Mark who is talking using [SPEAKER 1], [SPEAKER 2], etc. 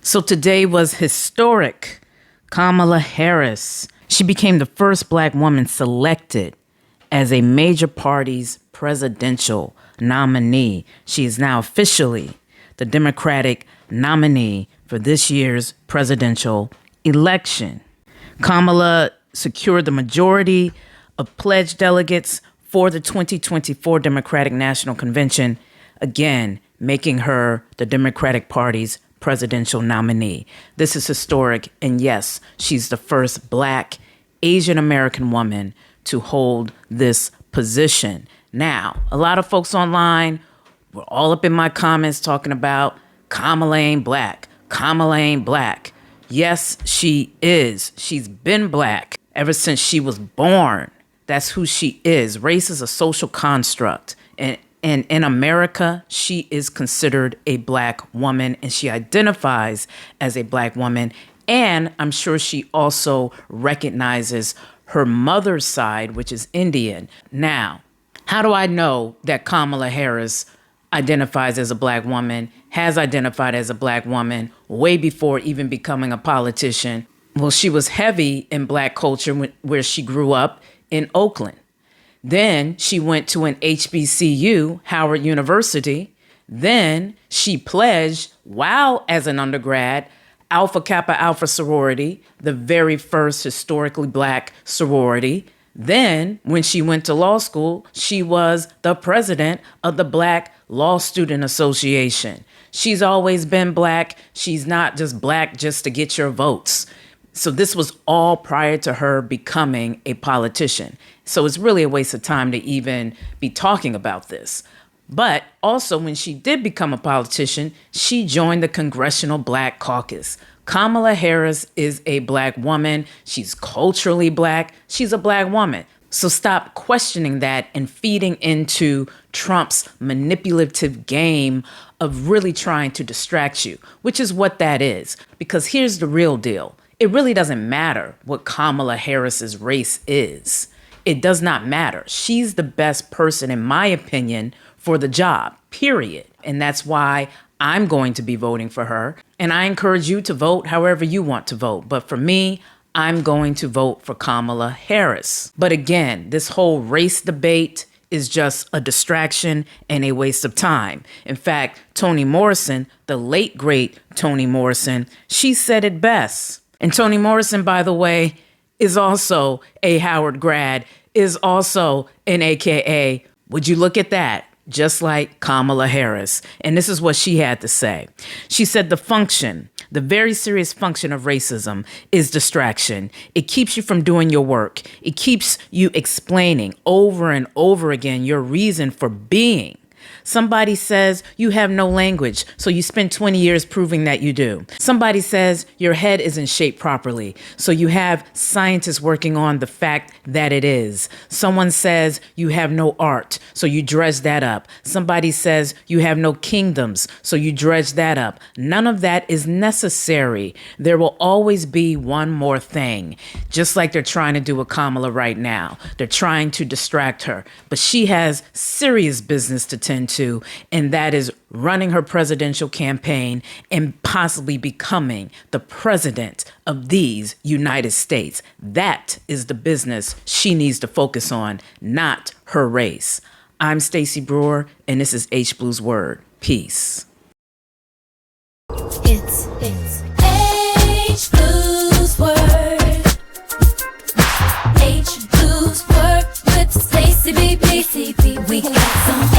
[SPEAKER 1] So today was historic. Kamala Harris. She became the first Black woman selected as a major party's presidential nominee. She is now officially the Democratic nominee for this year's presidential election. Kamala secured the majority of pledged delegates for the 2024 Democratic National Convention, again, making her the Democratic Party's presidential nominee. This is historic, and yes, she's the first Black Asian American woman to hold this position. Now, a lot of folks online were all up in my comments talking about Kamala ain't Black. Kamala ain't Black. Yes, she is. She's been Black ever since she was born. That's who she is. Race is a social construct. And in America, she is considered a Black woman, and she identifies as a Black woman. And I'm sure she also recognizes her mother's side, which is Indian. Now, how do I know that Kamala Harris identifies as a Black woman, has identified as a Black woman way before even becoming a politician? Well, she was heavy in Black culture where she grew up in Oakland. Then she went to an HBCU, Howard University. Then she pledged, while as an undergrad, Alpha Kappa Alpha sorority, the very first historically Black sorority. Then, when she went to law school, she was the president of the Black Law Student Association. She's always been Black. She's not just Black just to get your votes. So this was all prior to her becoming a politician. So it's really a waste of time to even be talking about this. But also, when she did become a politician, she joined the Congressional Black Caucus. Kamala Harris is a Black woman. She's culturally Black. She's a Black woman. So stop questioning that and feeding into Trump's manipulative game of really trying to distract you, which is what that is. Because here's the real deal. It really doesn't matter what Kamala Harris's race is. It does not matter. She's the best person, in my opinion, for the job, period. And that's why I'm going to be voting for her. And I encourage you to vote however you want to vote. But for me, I'm going to vote for Kamala Harris. But again, this whole race debate is just a distraction and a waste of time. In fact, Toni Morrison, the late, great Toni Morrison, she said it best. And Toni Morrison, by the way, is also a Howard grad, is also an AKA. Would you look at that? Just like Kamala Harris. And this is what she had to say. She said the very serious function of racism is distraction. It keeps you from doing your work. It keeps you explaining over and over again your reason for being. Somebody says you have no language, so you spend 20 years proving that you do. Somebody says your head isn't shaped properly, so you have scientists working on the fact that it is. Someone says you have no art, so you dredge that up. Somebody says you have no kingdoms, so you dredge that up. None of that is necessary. There will always be one more thing, just like they're trying to do with Kamala right now. They're trying to distract her, but she has serious business to tend to, and that is running her presidential campaign and possibly becoming the president of these United States. That is the business she needs to focus on, not her race. I'm Stacey Brewer, and this is H Blue's Word. Peace.
[SPEAKER 2] It's H Blue's Word. H Blue's Word with Stacey B. We got some